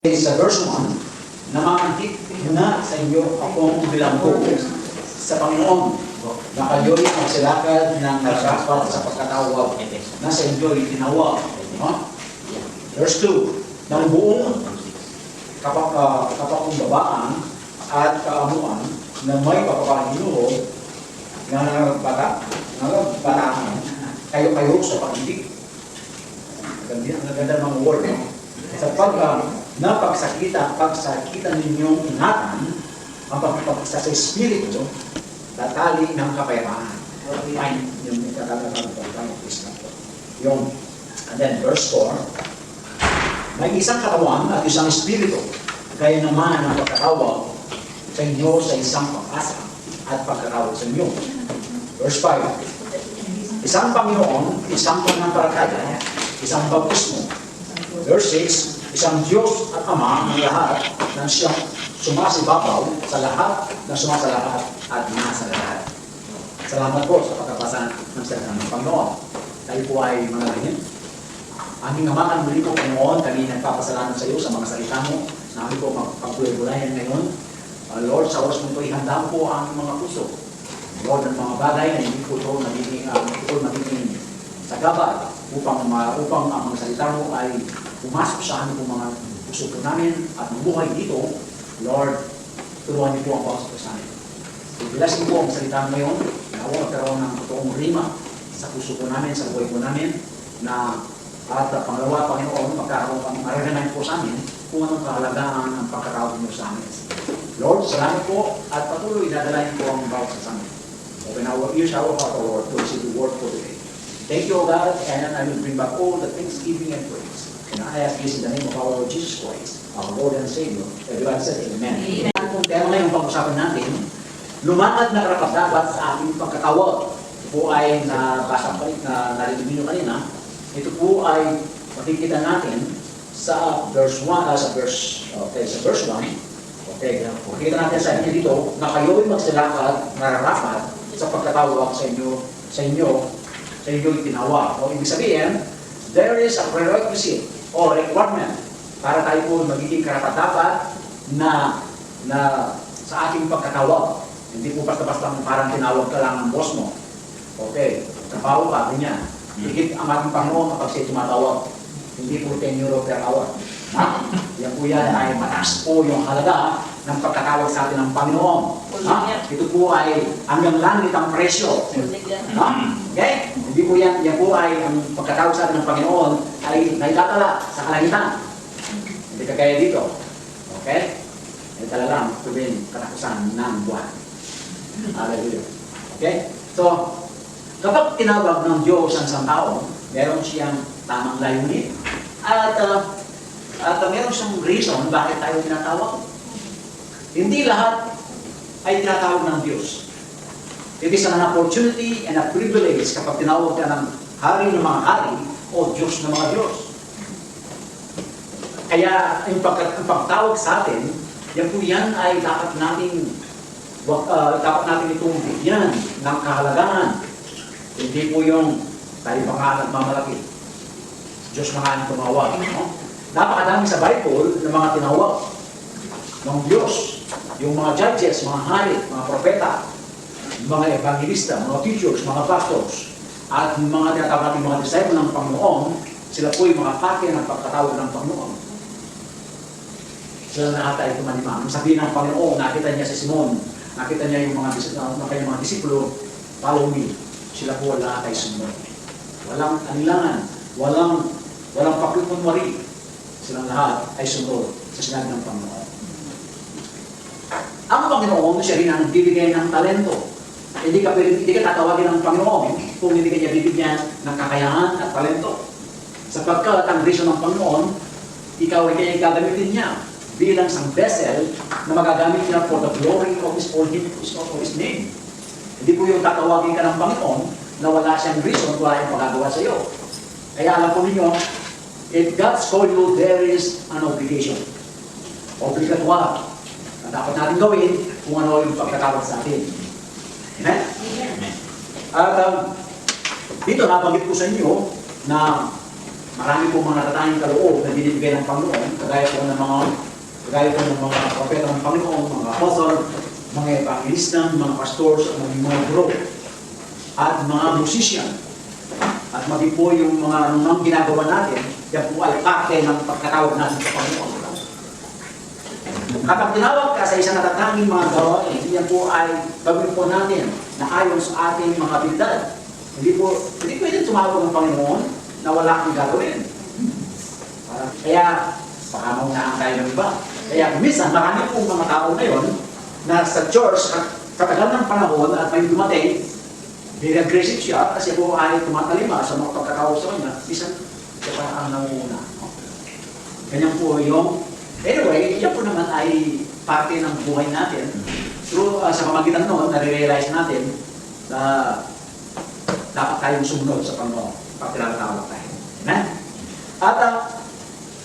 Sa verse 1, namanghit na sa inyo akong bilanggo sa Panginoon na kayo'y magsilakad ng narapat sa pagkatawag na sa inyo'y tinawag. Verse 2, ng buong kapakumbabaan at kaamuan na may pagpapahinuho na nagbataan kayo sa pag-ibig. Ang ganda ng mga word. Sa pagsakitan ninyong ingatan ang pagpapagsa sa Espiritu tatali ng kapayapaan. Yung and then verse 4, may isang katawan at isang Espiritu, kaya naman ang pagkatawag sa inyo sa isang pag-asa at pagkatawag sa inyo. Verse 5, isang Panginoon, isang pananampalataya, isang baptismo. Verse 6, isang Diyos at Ama ng lahat ng siyang sumasibabaw sa lahat ng sumasalahat at nasa lahat. Salamat po sa pagkabasa ng salita ng Panginoon. Tayo po ay manalangin. Aming Ama, muli po Panginoon, kami nagpapasalamat sa iyo sa mga salita mo na kami po magpagpulay-bulayan ngayon. Lord, sa oras mo ito, ihanda po ang mga puso. Lord, ng mga bagay na hindi po ito magiging sagabal upang ang mga salita mo ay pumasok sa aming mga puso po namin at mabuhay dito. Lord, turuan niyo po ang pasok sa amin. Bless niyo po ang salita mo ngayon. Nawa magkaroon ng totoong rima sa puso po namin, sa buhay po namin, na at pangalawa, Panginoon, maririnig po sa amin kung anong kahalagaan ang pagkatawag niyo sa amin. Lord, salamat po at patuloy dadalahin po ang bawat sa amin. Open our ears, our heart, O Lord, to receive the word for today. Thank you, O God, and I will bring back all the thanksgiving and praise. And I ask this in the name of our Lord Jesus Christ, our Lord and Savior. Everybody said Amen. Kung tema ngayong pag-usapan natin, lumakad na karapat-dapat sa ating pagkatawag. Ito po ay nabasa pa rin, narinig nyo kanina. Ito po ay makikita natin sa verse 1, sa verse 1. Okay, makikita natin sa inyo dito na kayo'y magsilakad, nararapat sa pagkatawag sa inyo'y tinawag. O ibig sabihin, there is a prerequisite o requirement para tayo po magiging karapat-dapat na sa ating pagkatawag. Hindi po basta-basta parang tinawag ka lang ng boss mo. Okay, trabaho ka, ganyan. Higit ang ating Panginoon kapag siya tumatawag. Hindi po 10 euro per hour. Yan po yan ay mataas po yung halaga ng pagkatawag sa atin ng Panginoon. Ito po ay hanggang langit ang presyo. Okay? Hindi po yan po ay ang pagkatawag sa atin ng Panginoon ay naitatala sa kalangitan. Hindi kagaya dito. Okay? Ay talagang sabihin katapusan ng buwan. Hallelujah. Okay? So, kapag tinawag ng Diyos ang isang tao, meron siyang tamang layunin at meron siyang reason bakit tayo tinatawag. Hindi lahat ay tinatawag ng Diyos. It is an opportunity and a privilege kapag tinawag ka ng hari ng mga hari o Diyos ng mga Diyos. Kaya ang pagtawag sa atin, yan ay dapat natin itong bigyan ng kahalagahan. Hindi po yung tayo pangalan mamalaki. Diyos na nga tumawag. No? Napakadami sa Bible ng mga tinawag ng Diyos. Yung mga judges, mga hari, mga propeta, mga evangelista, mga teachers, mga pastors, at mga tinatawag natin mga disciple ng Panginoon, sila po yung mga pake ng pagkatawag ng Panginoon. Sila na ata ito manimang. Sabihin ng Panginoon, nakita niya si Simon, nakita niya yung kanyang mga disipulo, follow me. Sila po wala ay sumunod. Walang anilangan, walang pakikunwari. Silang lahat ay sumunod sa sinabi ng Panginoon. Ang Panginoon, siya rin ang bibigay ng talento. Hindi ka tatawagin ng Panginoon kung hindi ka niya bibigyan ng kakayahan at talento. Sapagkat ang reason ng Panginoon, ikaw ay kaya gagamitin niya bilang isang vessel na magagamit niya for the glory of His name. Hindi po yung tatawagin ka ng Panginoon na wala siyang reason, wala yung pagagawa sa iyo. Kaya alam po ninyo, if God's called you, there is an obligation. Obligatoire. Na dapat natin gawin kung ano yung pagkatawag sa atin. Amen? Amen. At dito nabanggit ko sa inyo na marami po mga natatanging kaloob na binibigay ng Panginoon, kagaya po ng mga propeta ng Panginoon, mga apostle, mga evangelista, mga pastors, mga guro, at mga musician. At maging po yung mga anumang ginagawa natin, yan po ay parte ng pagkatawag natin sa Panginoon. Kapag tinawag ka sa isang natatanging mga gawain, yan po ay gawin po natin na ayon sa ating mga habilidad. Hindi pwede tumawag ng Panginoon na wala kang gagawin. Kaya, baka maunaan tayo ng iba. Kaya minsan, marami pong mga tao ngayon na sa church, katagal ng panahon at may dumating, very aggressive siya kasi po ay tumatalima sa mga pagkakaw sa kanya, minsan siya pa ang nangunguna. Ganyan po yung, anyway, yan po naman ay parte ng buhay natin. Through, sa pamagitan noon, nare-realize natin na dapat tayong sumunod sa Panginoon pag tinatawag tayo. Amen? At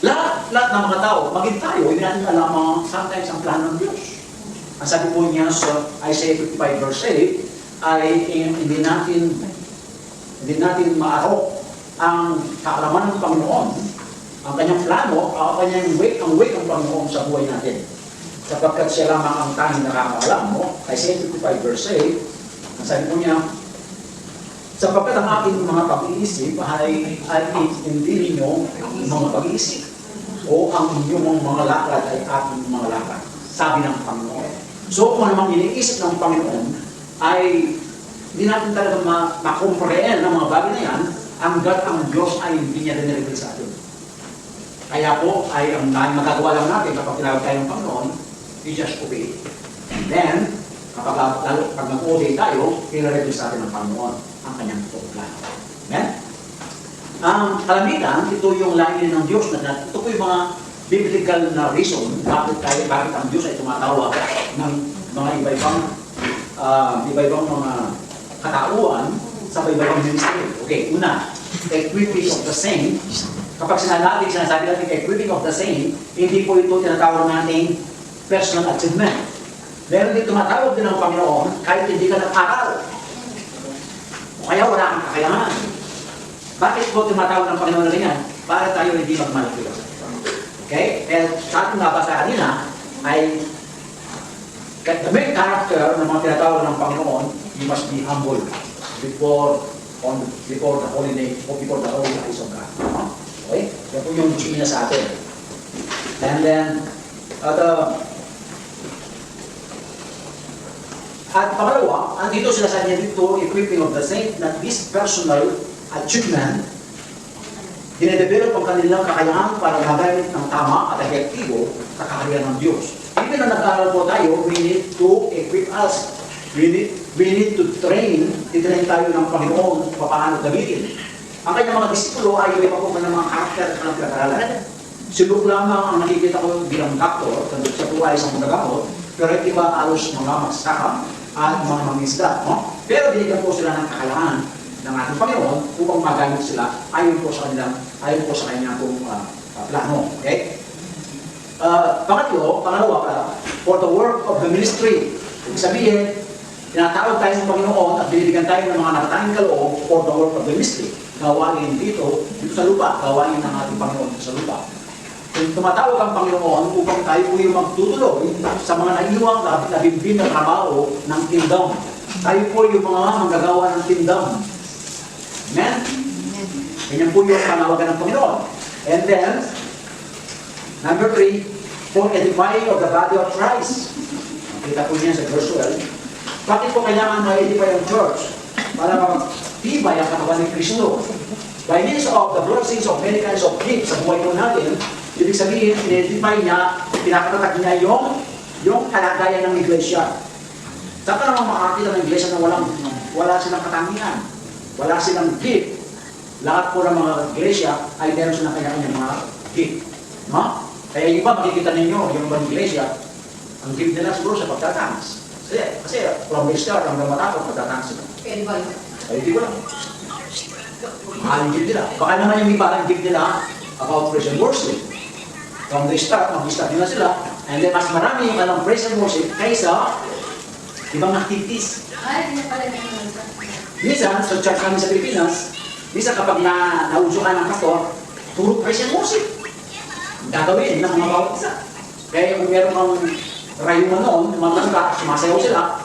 lahat ng mga tao, maging tayo, hindi natin alam sometimes ang plano ng Diyos. Ang sabi po niya sa Isaiah 55 verse 8, ay hindi natin maarok ang kaalaman ng Panginoon, ang kanyang plano, ang way ng Panginoon sa buhay natin. Sapagkat siya lamang ang tanging nakakaalam mo, Isaiah 55 verse 8, ang sabi po niya, sapagkat ang aking mga pag-iisip ay hindi ninyo mga pag-iisip o ang inyong mga lakad ay aking mga lakad, sabi ng Panginoon. So kung anumang iniisip ng Panginoon ay hindi natin talaga makomprehend ng mga bagay na yan hanggat ang Diyos ay hindi niya rin sa atin. Kaya po ay ang magagawa lang natin kapag tinawag tayo ng Panginoon, we just obey. And then, pag nag-obey tayo, i-reveal sa atin ng Panginoon ang kanyang plano. Amen? Ang kalamitan, ito yung layunin ng Diyos na ito po yung mga biblical na reason bakit ang Diyos ay tumatawag ng mga iba-ibang mga katauhan sa iba-ibang ministry. Okay, una, equipping of the saints. Kapag sinasabi natin equipping of the saints, hindi po ito tinatawag nating personal achievement. Meron din tumatawag din ng Panginoon kahit hindi ka nag-aral. O kaya wala kang kakayahan. Bakit po tumatawag ng Panginoon na ganyan? Para tayo hindi magmalaki. Okay? Kaya sa ating nabasa kanina ay the main character ng mga tinatawag ng Panginoon, you must be humble before the holy name o before the holy eyes of God. Okay? Yan po yung gusto niya sa atin. And then, at pangalawa, andito sila sa niya dito, equipping of the saint, na this personal achievement, dinedevelop ang kanilang kakayahan para magamit ng tama at efektibo sa kaharian ng Diyos. Even na nag-aaral po tayo, we need to equip us. We need to train tayo ng Panginoon kung paano gamitin. Ang kanyang mga disipulo ay iba po ng mga karakter at ng pinag-aralan. Si Luke lamang ang nakikita ko bilang doktor, kasi siya po ay isang magagamot, pero iba alos mga magsaka at mga mangisda. No? Pero binigyan po sila ng kakayahan ng ating Panginoon upang magamit sila ayon po sa kanyang plano. Okay? Pangalawa, for the work of the ministry. Ibig sabihin, tinatawag tayo ng Panginoon at binibigyan tayo ng mga nakatanging kaloob for the work of the ministry. Gawain dito sa lupa, gawain ng ating Panginoon sa lupa. Kung tumatawag ang Panginoon upang tayo po yung magtutuloy sa mga naiwang nabimbing na trabaho ng kingdom. Tayo po yung mga manggagawa ng kingdom. Amen? Ganyan po yung panawagan ng Panginoon. And then, number 3, for edifying of the body of Christ. Kita po niya sa verse 12. Bakit po kailangan ma-edify ang church? Para matibay ang katawan ni Kristo. By means of the blessings of many kinds of gifts sa buhay po natin, ibig sabihin, in-edify niya, pinakatatag niya yung kalagayan ng iglesia. Saan ka naman makakita ng iglesia na wala silang katangian, wala silang gift. Lahat po ng mga iglesia ay meron silang kanya-kanya mga gift. No? Kaya yung iba, makikita ninyo, yung ibang iglesia, ang gift nila siguro sa pagtatangis. Kasi from the start, hanggang matapos, pagtatangis sila. Pwede ba yun? Ay, hindi ko lang. Mahal yung gift nila. Baka naman yung iba, ang gift nila about praise and worship. From the start, mag-start nila sila, and then mas marami yung anong praise and worship kaysa ibang activities. Ay, hindi na pala ganyan. Minsan, sa church kami sa Pilipinas, minsan kapag nauso ka ng pastor, puro praise and worship. Gagawin ng mga bawat isa. Kaya kung meron kang rayuma noon, matanda, sumasayaw sila,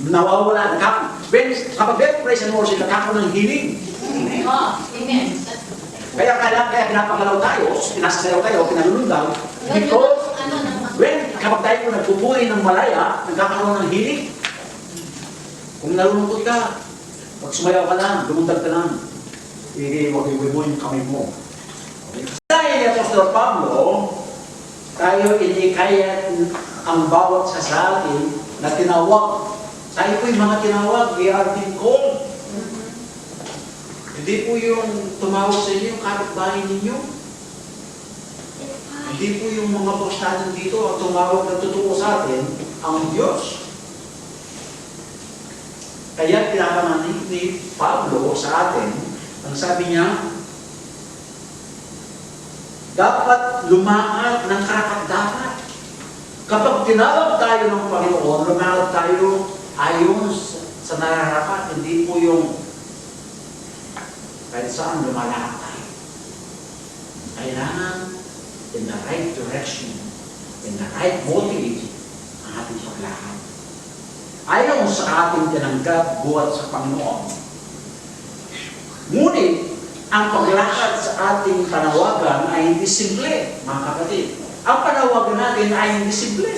nawawala, kapag may praise and worship, nakakaroon ng healing. Amen. Kaya pinapagalaw tayo, pinasasayaw tayo, pinalulundaw, because kapag tayo po nagpupuri ng malaya, nagkakaroon ng healing. Kung nalulungkot ka, pag sumayaw ka lang, lumundag ka lang, iwag-iwag mo yung kamay mo. Dahil ni Apostol Pablo, tayo inikaya ang bawat sa atin na tinawag. Tayo po yung mga tinawag, we are being called. Hindi po yung tumawag sa inyo, yung kapitbahay ninyo. Hindi po yung mga boss natin dito ang tumawag na totoo sa atin, ang Diyos. Kaya pinapananig ni Pablo sa atin, ang sabi niya, dapat lumakad ng karapat-dapat. Kapag tinawag tayo ng Panginoon, lumakad tayo ayon sa nararapat, hindi po yung kahit saan lumalakad tayo. Kailangan in the right direction, in the right motive, ang ating paglakad. Ayaw sa ating tinanggap buhat sa Panginoon. Ngunit, ang paglakad sa ating panawagan ay hindi simple, mga kapatid. Ang panawagan natin ay hindi simple.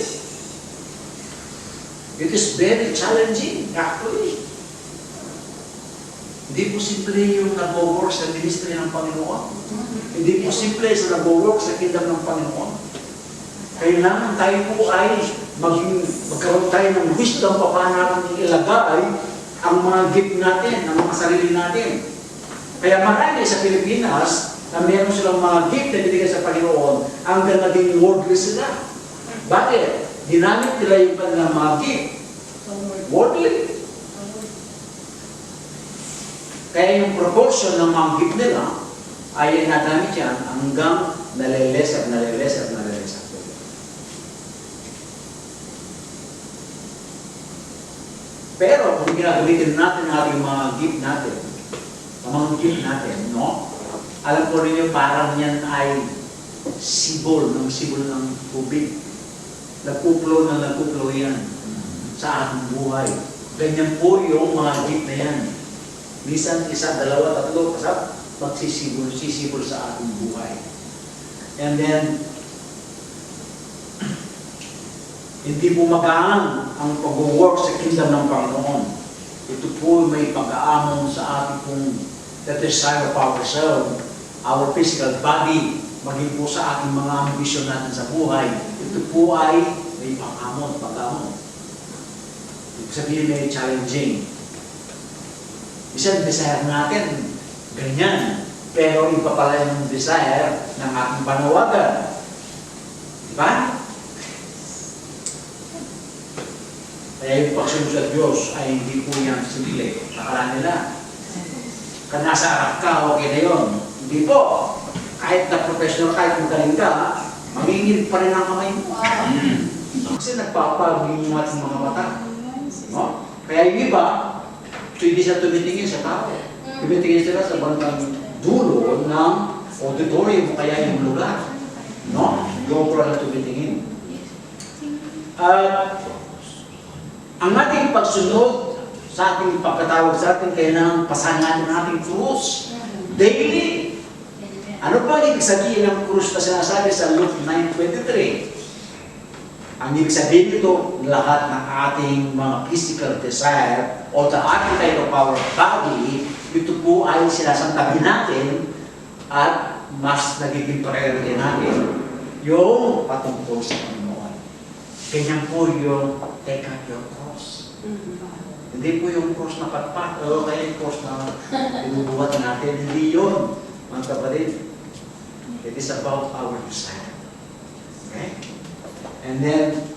It is very challenging, actually. Hindi po simple yung nag-work sa ministry ng Panginoon. Hindi po simple sa nag-work sa kingdom ng Panginoon. Kailangan tayo po ay magkaroon tayo ng wisdom pa paano natin ilagay ang mga gift natin, ang mga sarili natin. Kaya marami sa Pilipinas na meron silang mga gift na binigay sa Panginoon hanggang naging worldly sila. Bakit? Ginamit nila yung kanilang mga gift. Worldly. Kaya yung proportion ng mga gift nila ay nagamit yan hanggang naliles at naliles at naliles. Pero kung ginagamitin natin ang ating mga gift natin, ang mga gift natin, no? Alam po rin yung parang yan ay sibol ng tubig. Nagpuplo yan sa ating buhay. Ganyan po yung mga gift na yan. Minsan, isa, dalawa, tatlo, kasap, magsisibol sa ating buhay. And then, hindi po magaan ang pag-work sa kingdom ng Panginoon. Ito po may pag-aamon sa ating pong the desire of ourselves, our physical body, maging po sa ating mga ambisyon natin sa buhay. Ito po ay may pag-aamon. Ibig sabihin may challenging. Isang desire natin, ganyan. Pero iba pala yung desire ng ating panawagan. Diba? Kaya yung pagsunod sa Diyos ay hindi po yan simple. Akala nila. Kung nasa harap ka, okay na yun. Hindi po. Kahit na professional, kahit magaling ka, mangingin pa rin ang kamay mo. Kasi nagpapaging yung ating mga mata. No? Kaya yung iba, hindi siya tumitingin sa tao. Tumitingin sila sa bandang dulo ng auditorium, kaya yung lugar. No? Doon ko lang tumitingin. Ang ating pagsunod sa ating pagkatawag sa ating, kailangan pasahan natin ang ating krus. Daily. Ano pa ang ibig sabihin ng krus na sinasabi sa Luke 9:23? Ang ibig sabihin nito, lahat ng ating mga physical desire o the appetite of our body, ito po ay sinasantabi natin at mas nagiging priority natin yung patungkol sa Panginoon. Ganyan po yung take up your cross. Hindi po yung cross na patpat, o kaya yung cross na binubuhat natin. Hindi yun, mga kapatid. It is about our desire. Okay? And then,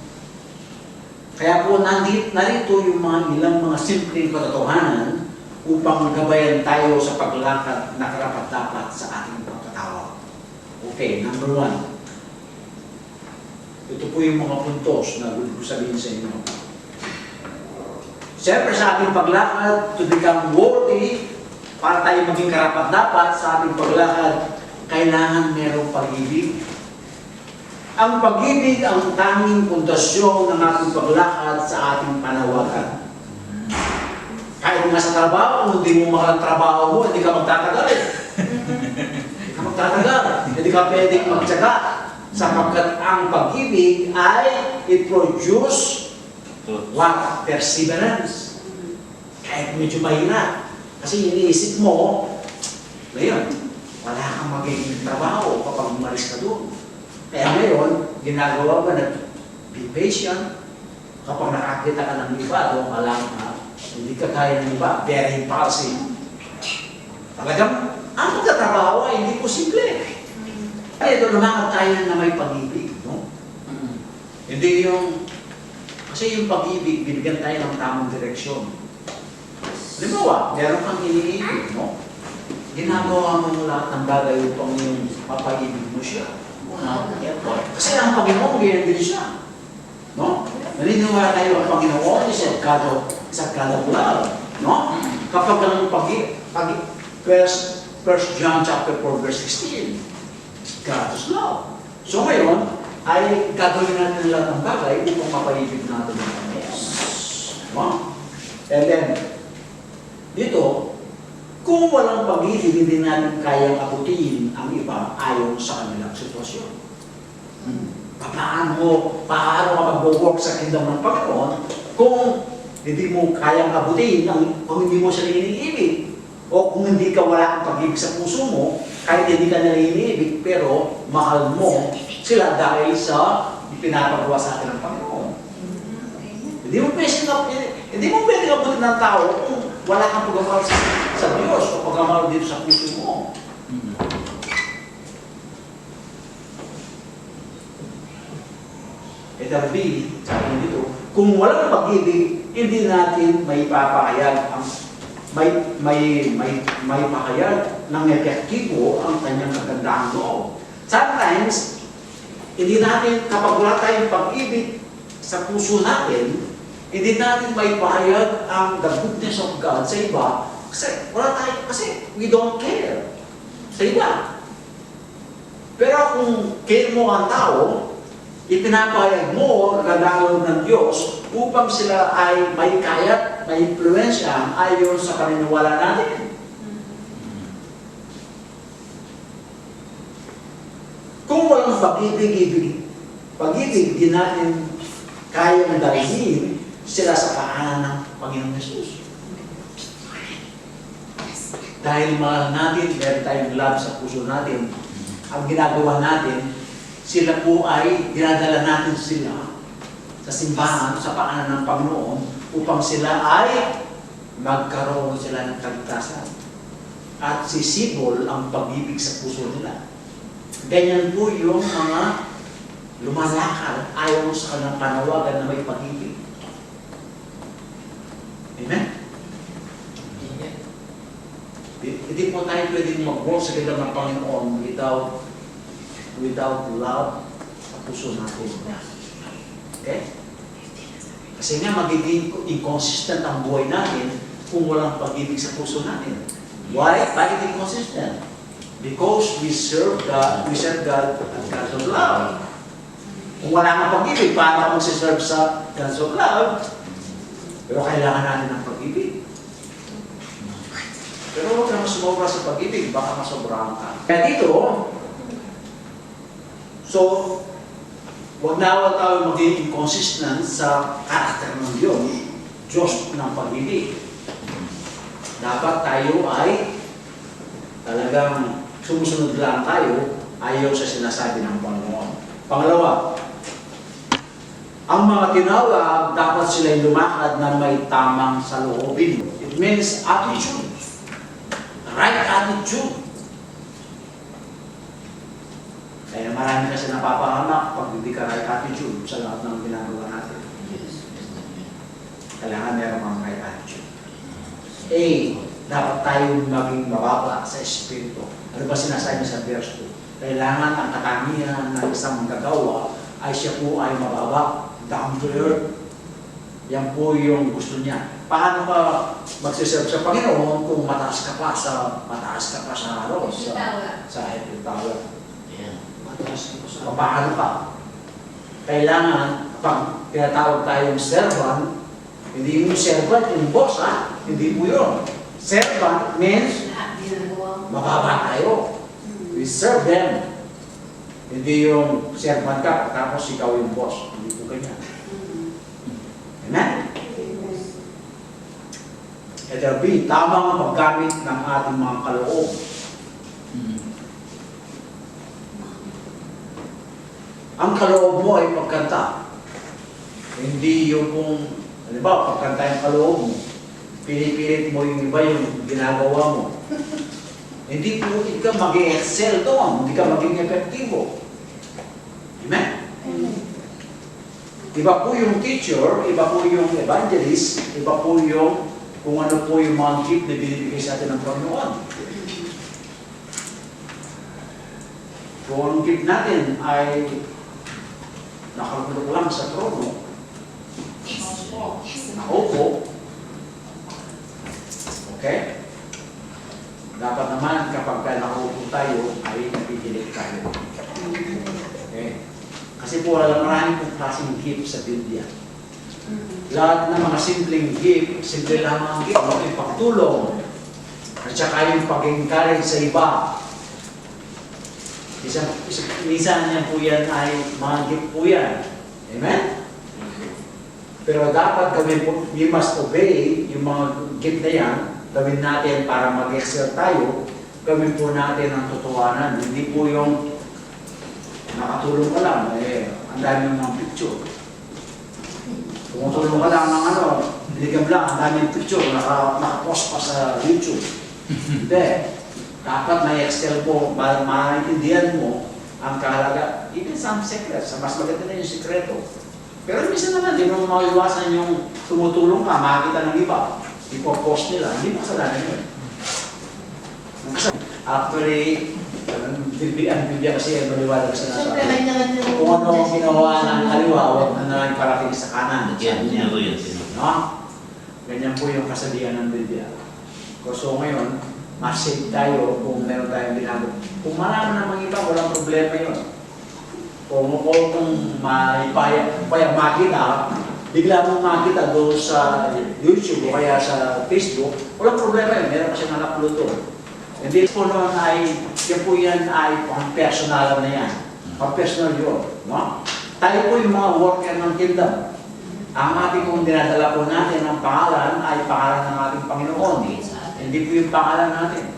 kaya po narito yung ilang mga simpleng katotohanan upang gabayan tayo sa paglakad na karapat-dapat sa ating pagkatawag. Okay, number 1. Ito po yung mga puntos na gusto ko sabihin sa inyo. Siyempre sa ating paglakad to become worthy, para tayo maging karapat-dapat sa ating paglakad, kailangan merong pag-ibig. Ang pag-ibig ang tanging pundasyon ng ating paglakad sa ating panawagan. Kahit nga sa trabaho, kung hindi mo makatrabaho mo, hindi ka magtatagal eh. Hindi ka magtatagal. Hindi ka pwedeng magtsaga. Sapagkat ang pag-ibig ay it produce what? Perseverance. Kahit medyo mahirap. Kasi iniisip mo, ngayon, wala kang magiging trabaho kapag umalis ka doon. Kaya ngayon, ginagawa mo na be patient. Kapag nakakita ka ng iba, doon ka lang, hindi ka kaya ng iba, very impulsive. Talagang, ang pagkatrabaho ay hindi posible. Kaya ito naman tayo na may pag-ibig, no? Hindi yung, kasi yung pag-ibig, binigyan tayo ng tamang direksyon. Halimbawa, meron kang iniibig, no? Ginagawa mo lahat ng bagay upang yung mapag-ibig mo siya. Kasi ang Panginoon, ganyan din siya. No? Naniniwala tayo ang Panginoon is a God of love. No? Kapag ang First John chapter 4 verse 16, God is love. So ngayon, ay gagawin natin lahat ng bagay upang mapaibig natin ang Panginoon. No? And then, dito, kung walang pag-ibig, hindi natin kayang abutin ang iba ayon sa kanilang sitwasyon. Paano ka mag-work sa kingdom ng Panginoon kung hindi mo kayang abutin, kung hindi mo siya iniibig, o kung hindi ka wala kang pag-ibig sa puso mo, kahit hindi ka nila iniibig, pero mahal mo sila dahil sa pinapagawa sa atin ng Panginoon. Hindi mo pwede abutin ng tao kung wala kang pagmamahal sa Diyos o pagmamahal dito sa puso mo. Letter B, sabi dito, kung walang pag-ibig, hindi natin may papahayag ang may pahayag ng epektibo ang kanyang kagandahang loob. Sometimes, hindi natin, kapag wala tayong pag-ibig sa puso natin, hindi natin may pahayag ang the goodness of God sa iba kasi we don't care sa iba. Pero kung care mo ang tao, ipinapahayag mo ang kagandahang ng Diyos upang sila ay may kayat, may impluensya ayon sa paniniwala natin. Kung walang pag-ibig, di natin kaya na dalhin sila sa paanan ng Panginoong Jesus. Dahil mahal natin, meron tayong love sa puso natin, ang ginagawa natin, sila po ay dinadala natin sila sa simbahan, sa paanan ng Panginoon, upang sila ay magkaroon sila ng kaligtasan. At sisibol ang pag-ibig sa puso nila. Ganyan po yung mga lumalakad ayon sa kanilang panawagan na may pag-ibig. Amen? Amen. Hindi po tayo pwedeng mag-work sa kingdom ng Panginoon without love sa puso natin. Okay? Kasi nga magiging inconsistent ang buhay natin kung walang pag-ibig sa puso natin. Why? Bakit inconsistent? Because we serve God at God of love. Kung wala kang pag-ibig, paano ka magsiserve sa God of love? Pero kailangan natin ng pag-ibig. Pero huwag kang sumobra sa pag-ibig, baka masobrahan ka. Kaya dito, so, huwag na tayo maging inconsistent sa karakter ng Diyos ng pag-ibig. Dapat tayo ay talagang sumusunod lang tayo ayaw sa sinasabi ng Panginoon. Pangalawa, ang mga tinawag, dapat sila'y lumakad na may tamang saloobin. It means attitude. Right attitude. Kaya marami kasi napapahamak pag hindi ka right attitude sa lahat ng ginagawa natin. Kailangan meron kang right attitude. A, dapat tayo maging mababa sa Espiritu. Ano ba sinasabi sa verse 2? Kailangan ang katangian ng isang manggagawa ay siya po ay mababa, down to earth. Yan po yung gusto niya. Paano ka magsiserve sa Panginoon kung mataas ka pa sa ano, sa Eiffel Tower? Ayan. Paano ka? Kailangan, pag tinatawag tayong servant, hindi yung servant, yung boss, ha? Hindi po yun. Servant means mababa tayo. We serve them. Hindi yung servant ka, tapos ikaw yung boss. Hindi po ganyan. Amen? Ito B, tamang paggamit ng ating mga kaloob. Ang kaloob mo ay pagkanta. Hindi yung kung, halimbawa, pagkanta yung kaloob mo, pinipilit mo yung iba yung ginagawa mo. Hindi po ka mag-excel doon, hindi ka maging epektibo. Amen? Iba po yung teacher, iba po yung evangelist, iba po yung kung ano po yung mga gift na binibigay sa atin ng Panginoon. Kung ang gift natin ay nakalulok lang sa trono, nakaupo, okay? Dapat naman kapag nakaupo tayo, ay napipilit tayo. Okay? Kasi po maraming pong klaseng gift sa Biblia. Lahat ng mga simpleng gift, simple lamang ang gift, yung pagtulong, at saka yung pag-encourage sa iba. Minsan yan po yan ay mga gift po yan. Amen? Pero dapat gawin po, we must obey yung mga gift na yan, gawin natin para mag-excel tayo, gawin po natin ang totohanan. Hindi po yung nakatulong ka lang, ang dami ng picture. Kung tulong ka lang ng ano, biligam lang, ang dami ng picture, nakapost pa sa YouTube. Hindi. Dapat may Excel po, maintindihan mo ang kahalaga. Even some secrets, mas maganda na yung sikreto. Pero minsan naman, di mo maiwasan yung tumutulong ka, makakita ng iba. Ipo-post nila, hindi mo kasalanan yun. Actually, ang Biblia kasi ay maliwalag sa nasa. Kung ano ang ginawa ng kaliwa, huwag na lang parating sa kanan. Yan, yan po yun. No? Ganyan po yung kasabihan ng Biblia. So ngayon, mas-save tayo kung meron tayong ginagawa. Kung marami namang iba, walang problema yun. Kung makita, bigla mong makita doon sa YouTube o kaya sa Facebook, walang problema yun. Meron kasi nang-upload doon. Hindi po noon ay, yan ay pang-personal na yan. Pang-personal yun. No? Tayo po yung mga worker ng kingdom. Ang ating kung dinadala po natin ang pangalan ay pangalan ng ating Panginoon. Hindi po yung pangalan natin.